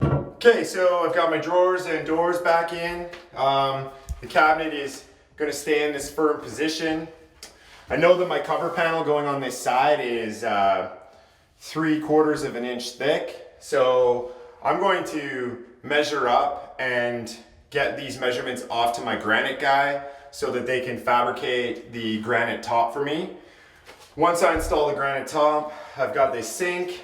Okay, so I've got my drawers and doors back in. The cabinet is going to stay in this firm position. I know that my cover panel going on this side is 3/4 of an inch thick. So I'm going to measure up and get these measurements off to my Granite guy so that they can fabricate the granite top for me. Once I install the granite top, I've got this sink,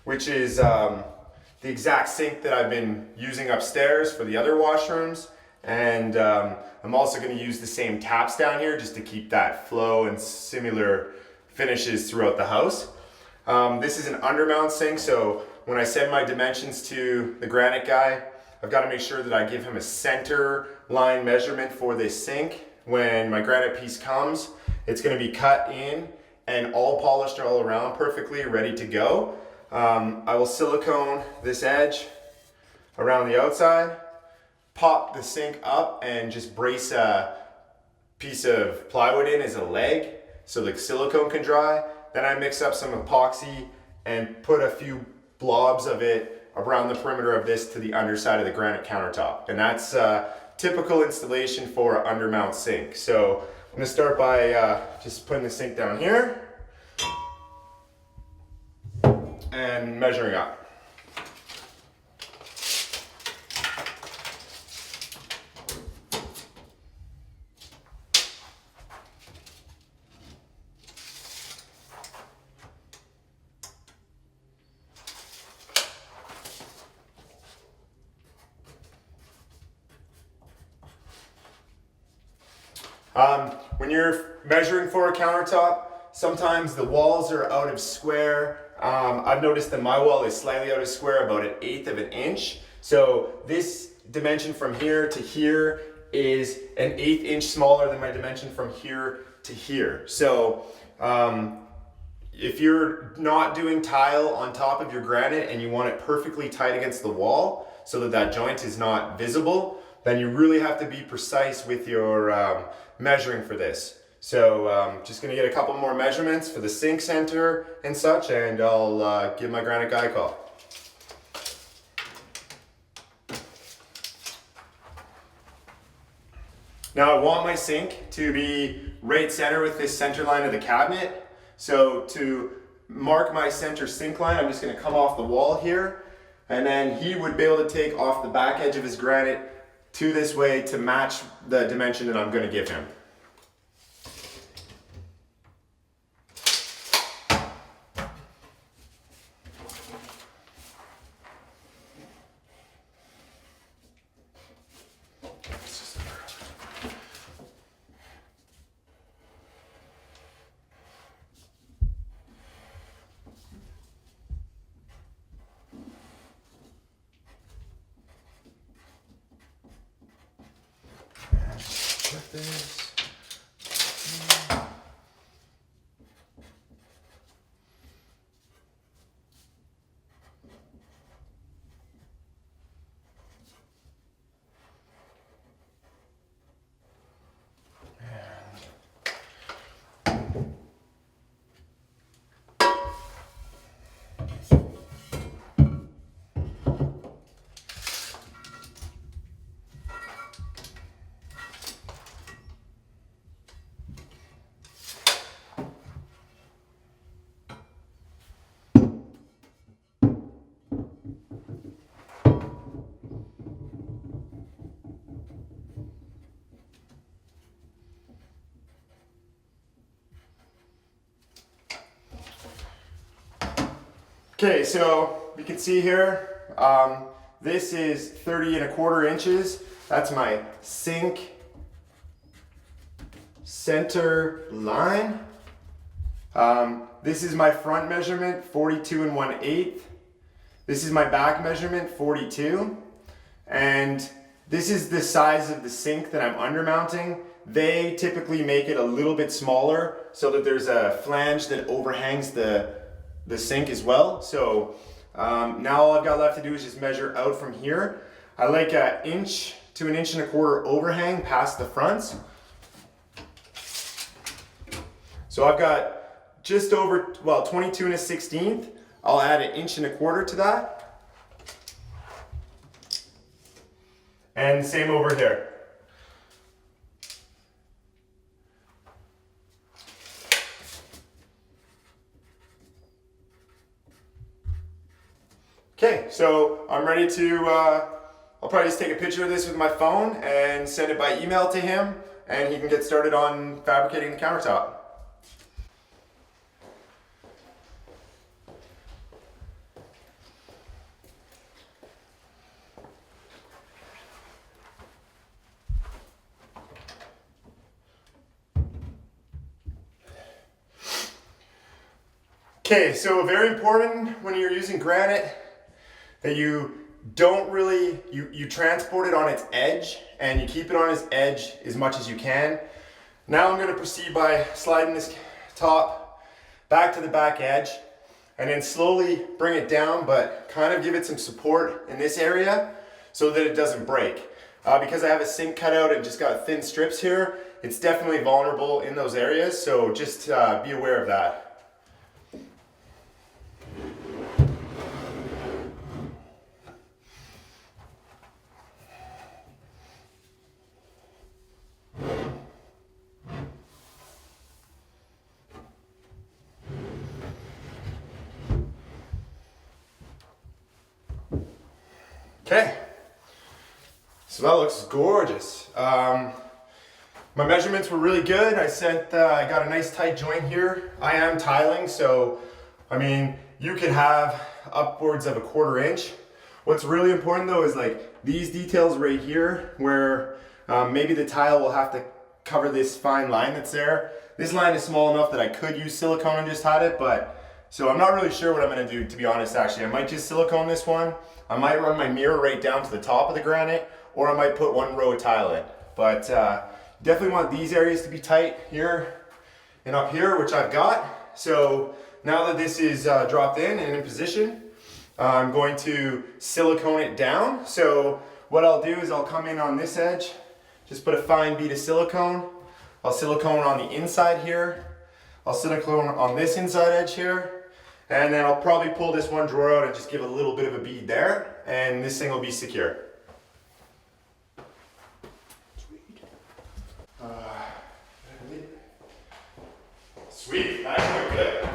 which is the exact sink that I've been using upstairs for the other washrooms. And I'm also going to use the same taps down here just to keep that flow and similar finishes throughout the house. This is an undermount sink, so when I send my dimensions to the Granite guy, I've got to make sure that I give him a center line measurement for this sink. When my granite piece comes, it's going to be cut in and all polished all around perfectly, ready to go. I will silicone this edge around the outside, pop the sink up and just brace a piece of plywood in as a leg so the silicone can dry. Then I mix up some epoxy and put a few blobs of it around the perimeter of this to the underside of the granite countertop. And that's typical installation for an undermount sink. So I'm gonna start by just putting the sink down here and measuring up. When you're measuring for a countertop, sometimes the walls are out of square. I've noticed that my wall is slightly out of square, about 1/8 of an inch. So this dimension from here to here is 1/8 inch smaller than my dimension from here to here. So if you're not doing tile on top of your granite and you want it perfectly tight against the wall so that that joint is not visible, then you really have to be precise with your measuring for this. So just gonna get a couple more measurements for the sink center and such, and I'll give my Granite guy a call. Now I want my sink to be right center with this center line of the cabinet. So to mark my center sink line, I'm just gonna come off the wall here, and then he would be able to take off the back edge of his granite to this way to match the dimension that I'm gonna give him. Check this. Okay, so you can see here, this is 30 1/4 inches. That's my sink center line. This is my front measurement, 42 1/8. This is my back measurement, 42. And this is the size of the sink that I'm undermounting. They typically make it a little bit smaller so that there's a flange that overhangs the sink as well. So now all I've got left to do is just measure out from here. I like 1 inch to 1 1/4 inch overhang past the fronts. So I've got just over, well, 22 1/16. I'll add 1 1/4 inch to that. And same over here. Okay, so I'm ready to, I'll probably just take a picture of this with my phone and send it by email to him, and he can get started on fabricating the countertop. Okay, so very important when you're using granite that you don't really, you transport it on its edge and you keep it on its edge as much as you can. Now I'm going to proceed by sliding this top back to the back edge and then slowly bring it down, but kind of give it some support in this area so that it doesn't break. Because I have a sink cut out and just got thin strips here, it's definitely vulnerable in those areas, so just be aware of that. Okay, so that looks gorgeous. My measurements were really good. I got a nice tight joint here. I am tiling, so I mean, you could have upwards of 1/4 inch. What's really important though is like these details right here where maybe the tile will have to cover this fine line that's there. This line is small enough that I could use silicone and just hide it, but so I'm not really sure what I'm gonna do, to be honest. Actually, I might just silicone this one. I might run my mirror right down to the top of the granite, or I might put one row of tile in. But definitely want these areas to be tight here and up here, which I've got. So now that this is dropped in and in position, I'm going to silicone it down. So what I'll do is I'll come in on this edge, just put a fine bead of silicone. I'll silicone on the inside here. I'll silicone on this inside edge here. And then I'll probably pull this one drawer out and just give a little bit of a bead there, and this thing will be secure. Sweet. Sweet, that's really good.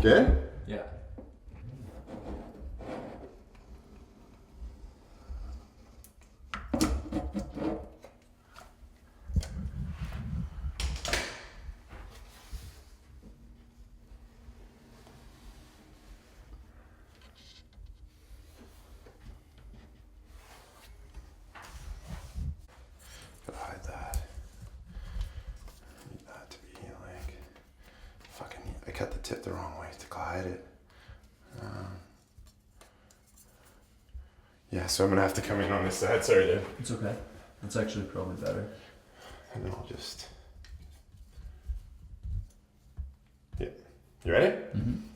Good? Yeah. Gotta hide that. I need that to be like fucking. I cut the tip the wrong way to hide it. Yeah, so I'm gonna have to come in on this side. Sorry, dude. It's okay. It's actually probably better. And then I'll just. Yeah. You ready? Mm-hmm.